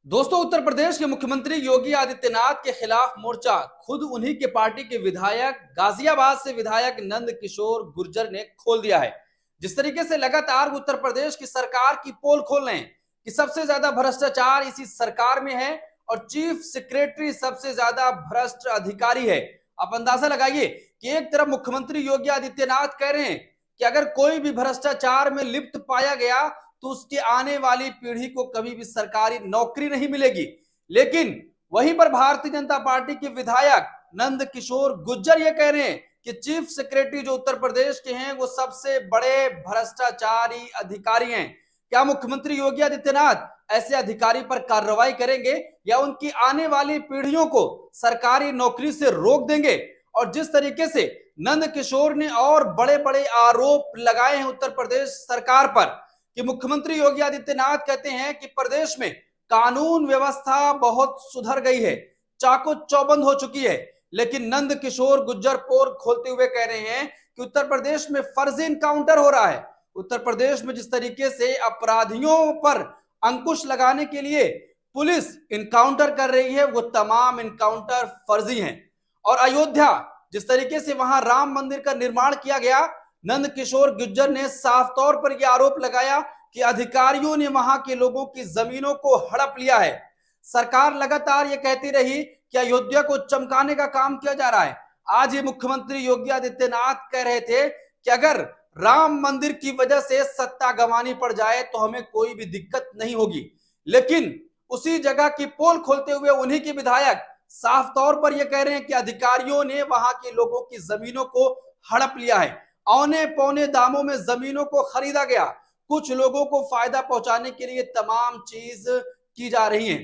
दोस्तों, उत्तर प्रदेश के मुख्यमंत्री योगी आदित्यनाथ के खिलाफ मोर्चा खुद उन्हीं के पार्टी के विधायक गाजियाबाद से विधायक नंद किशोर गुर्जर ने खोल दिया है। जिस तरीके से लगातार उत्तर प्रदेश की सरकार की पोल खोल रहे हैं कि सबसे ज्यादा भ्रष्टाचार इसी सरकार में है और चीफ सेक्रेटरी सबसे ज्यादा भ्रष्ट अधिकारी है। आप अंदाजा लगाइए कि एक तरफ मुख्यमंत्री योगी आदित्यनाथ कह रहे हैं कि अगर कोई भी भ्रष्टाचार में लिप्त पाया गया तो उसके आने वाली पीढ़ी को कभी भी सरकारी नौकरी नहीं मिलेगी। लेकिन वहीं पर भारतीय जनता पार्टी के विधायक नंद किशोर गुर्जर ये कह रहे हैं कि चीफ सेक्रेटरी जो उत्तर प्रदेश के हैं वो सबसे बड़े भ्रष्टाचारी अधिकारी हैं। क्या मुख्यमंत्री योगी आदित्यनाथ ऐसे अधिकारी पर कार्रवाई करेंगे या उनकी आने वाली पीढ़ियों को सरकारी नौकरी से रोक देंगे? और जिस तरीके से नंद किशोर ने और बड़े बड़े आरोप लगाए हैं उत्तर प्रदेश सरकार पर कि मुख्यमंत्री योगी आदित्यनाथ कहते हैं कि प्रदेश में कानून व्यवस्था बहुत सुधर गई है, चाको चौबंद हो चुकी है। लेकिन नंद किशोर गुर्जर पोल खोलते हुए कह रहे हैं कि उत्तर प्रदेश में फर्जी इनकाउंटर हो रहा है। उत्तर प्रदेश में जिस तरीके से अपराधियों पर अंकुश लगाने के लिए पुलिस इनकाउंटर कर रही है वो तमाम इनकाउंटर फर्जी हैं। और अयोध्या जिस तरीके से वहां राम मंदिर का निर्माण किया गया, नंद किशोर गुर्जर ने साफ तौर पर यह आरोप लगाया कि अधिकारियों ने वहां के लोगों की जमीनों को हड़प लिया है। सरकार लगातार ये कहती रही कि अयोध्या को चमकाने का काम किया जा रहा है। आज ये मुख्यमंत्री योगी आदित्यनाथ कह रहे थे कि अगर राम मंदिर की वजह से सत्ता गंवानी पड़ जाए तो हमें कोई भी दिक्कत नहीं होगी। लेकिन उसी जगह की पोल खोलते हुए उन्हीं के विधायक साफ तौर पर यह कह रहे हैं कि अधिकारियों ने वहां के लोगों की जमीनों को हड़प लिया है, औने पौने दामों में जमीनों को खरीदा गया, कुछ लोगों को फायदा पहुंचाने के लिए तमाम चीज की जा रही है,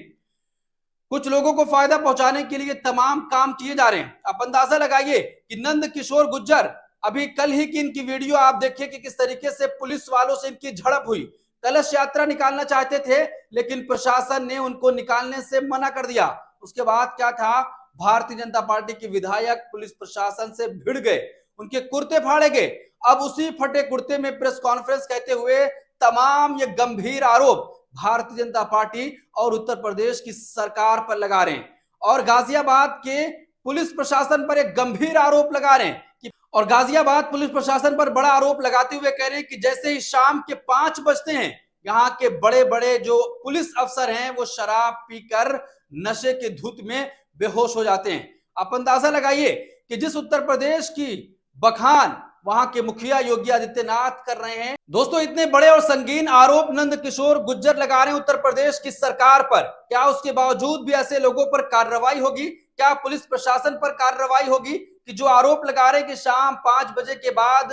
कुछ लोगों को फायदा पहुंचाने के लिए तमाम काम किए जा रहे हैं। आप अंदाजा लगाइए कि नंद किशोर गुर्जर अभी कल ही की इनकी वीडियो आप देखिए कि किस तरीके से पुलिस वालों से इनकी झड़प हुई। कलश यात्रा निकालना चाहते थे लेकिन प्रशासन ने उनको निकालने से मना कर दिया। उसके बाद क्या था, भारतीय जनता पार्टी के विधायक पुलिस प्रशासन से भिड़ गए, उनके कुर्ते फाड़े गए। अब उसी फटे कुर्ते में प्रेस कॉन्फ्रेंस कहते हुए तमाम ये गंभीर आरोप भारतीय जनता पार्टी और उत्तर प्रदेश की सरकार पर लगा रहे हैं और गाजियाबाद के पुलिस प्रशासन पर एक गंभीर आरोप लगा रहे हैं कि और गाजियाबाद पुलिस प्रशासन पर बड़ा आरोप लगाते हुए कह रहे हैं कि जैसे ही शाम के 5 बजते हैं यहाँ के बड़े बड़े जो पुलिस अफसर हैं वो शराब पीकर नशे के धुत में बेहोश हो जाते हैं। आप अंदाजा लगाइए कि जिस उत्तर प्रदेश की बखान वहां के मुखिया योगी आदित्यनाथ कर रहे हैं। दोस्तों, इतने बड़े और संगीन आरोप नंद किशोर गुर्जर लगा रहे हैं उत्तर प्रदेश की सरकार पर, क्या उसके बावजूद भी ऐसे लोगों पर कार्रवाई होगी? क्या पुलिस प्रशासन पर कार्रवाई होगी कि जो आरोप लगा रहे हैं कि शाम 5 बजे के बाद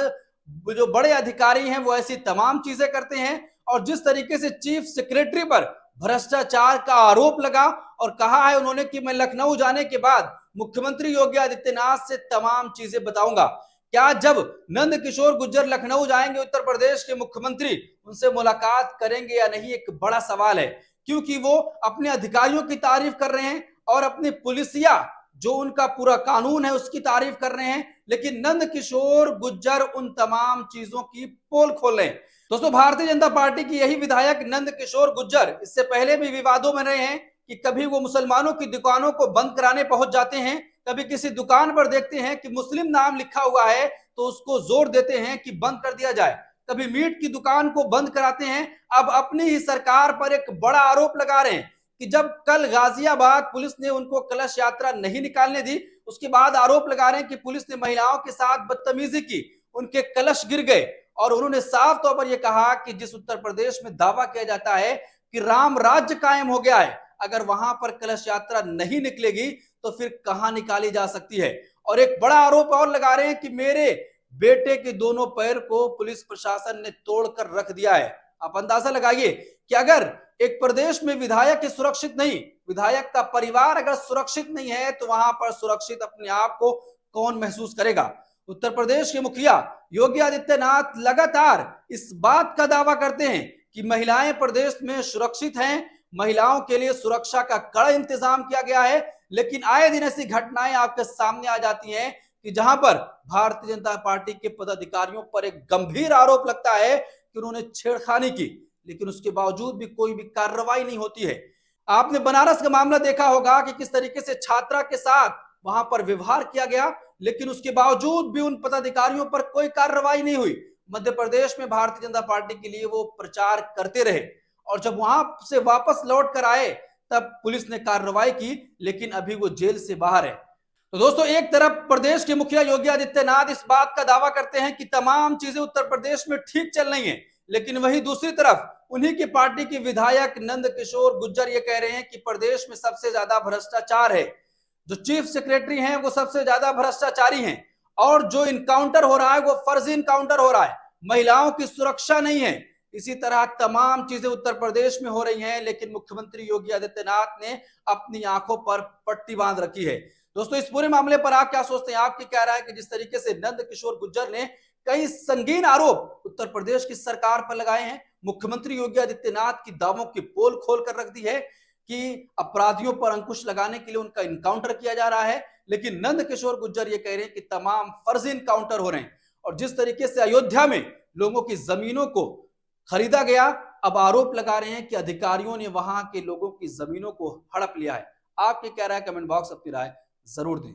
जो बड़े अधिकारी हैं वो ऐसी तमाम चीजें करते हैं? और जिस तरीके से चीफ सेक्रेटरी पर भ्रष्टाचार का आरोप लगा और कहा है उन्होंने कि मैं लखनऊ जाने के बाद मुख्यमंत्री योगी आदित्यनाथ से तमाम चीजें बताऊंगा। क्या जब नंद किशोर गुर्जर लखनऊ जाएंगे उत्तर प्रदेश के मुख्यमंत्री उनसे मुलाकात करेंगे या नहीं, एक बड़ा सवाल है। क्योंकि वो अपने अधिकारियों की तारीफ कर रहे हैं और अपनी पुलिसिया जो उनका पूरा कानून है उसकी तारीफ कर रहे हैं, लेकिन नंद किशोर गुर्जर उन तमाम चीजों की पोल खोल रहे हैं। दोस्तों, भारतीय जनता पार्टी की यही विधायक नंद किशोर गुर्जर इससे पहले भी विवादों में रहे हैं कि कभी वो मुसलमानों की दुकानों को बंद कराने पहुंच जाते हैं, कभी किसी दुकान पर देखते हैं कि मुस्लिम नाम लिखा हुआ है तो उसको जोर देते हैं कि बंद कर दिया जाए, कभी मीट की दुकान को बंद कराते हैं। अब अपनी ही सरकार पर एक बड़ा आरोप लगा रहे हैं कि जब कल गाजियाबाद पुलिस ने उनको कलश यात्रा नहीं निकालने दी, उसके बाद आरोप लगा रहे हैं कि पुलिस ने महिलाओं के साथ बदतमीजी की, उनके कलश गिर गए। और उन्होंने साफ तौर पर यह कहा कि जिस उत्तर प्रदेश में दावा किया जाता है कि राम राज्य कायम हो गया है, अगर वहां पर कलश यात्रा नहीं निकलेगी तो फिर कहां निकाली जा सकती है। और एक बड़ा आरोप और लगा रहे हैं कि मेरे बेटे के दोनों पैर को पुलिस प्रशासन ने तोड़कर रख दिया है। आप अंदाजा लगाइए कि अगर एक प्रदेश में विधायक सुरक्षित नहीं, विधायक का परिवार अगर सुरक्षित नहीं है तो वहां पर सुरक्षित अपने आप को कौन महसूस करेगा? उत्तर प्रदेश के मुखिया योगी आदित्यनाथ लगातार इस बात का दावा करते हैं कि महिलाएं प्रदेश में सुरक्षित हैं, महिलाओं के लिए सुरक्षा का कड़ा इंतजाम किया गया है। लेकिन आए दिन ऐसी घटनाएं आपके सामने आ जाती हैं कि जहां पर भारतीय जनता पार्टी के पदाधिकारियों पर एक गंभीर आरोप लगता है कि उन्होंने छेड़खानी की, लेकिन उसके बावजूद भी कोई भी कार्रवाई नहीं होती है। आपने बनारस का मामला देखा होगा कि किस तरीके से छात्रा के साथ वहां पर व्यवहार किया गया, लेकिन उसके बावजूद भी उन पदाधिकारियों पर कोई कार्रवाई नहीं हुई। मध्य प्रदेश में भारतीय जनता पार्टी के लिए वो प्रचार करते रहे और जब वहां से वापस लौट कर आए तब पुलिस ने कार्रवाई की, लेकिन अभी वो जेल से बाहर है। तो दोस्तों, एक तरफ प्रदेश के मुखिया योगी आदित्यनाथ इस बात का दावा करते हैं कि तमाम चीजें उत्तर प्रदेश में ठीक चल रही हैं, लेकिन वहीं दूसरी तरफ उन्हीं की पार्टी के विधायक नंद किशोर गुर्जर ये कह रहे हैं कि प्रदेश में सबसे ज्यादा भ्रष्टाचार है, जो चीफ सेक्रेटरी हैं वो सबसे ज्यादा भ्रष्टाचारी हैं और जो इनकाउंटर हो रहा है वो फर्जी इनकाउंटर हो रहा है, महिलाओं की सुरक्षा नहीं है। इसी तरह तमाम चीजें उत्तर प्रदेश में हो रही हैं, लेकिन मुख्यमंत्री योगी आदित्यनाथ ने अपनी आंखों पर पट्टी बांध रखी है। दोस्तों, इस पूरे मामले पर आप क्या सोचते हैं? आपकी क्या राय है कि जिस तरीके से नंद किशोर गुर्जर ने कई संगीन आरोप उत्तर प्रदेश की सरकार पर लगाए हैं, मुख्यमंत्री योगी आदित्यनाथ की दावों की पोल खोल कर रख दी है कि अपराधियों पर अंकुश लगाने के लिए उनका इनकाउंटर किया जा रहा है, लेकिन नंद किशोर गुर्जर ये कह रहे हैं कि तमाम फर्जी इनकाउंटर हो रहे हैं। और जिस तरीके से अयोध्या में लोगों की जमीनों को खरीदा गया, अब आरोप लगा रहे हैं कि अधिकारियों ने वहां के लोगों की जमीनों को हड़प लिया है। आपकी क्या राय? कमेंट बॉक्स अपनी राय जरूर दें।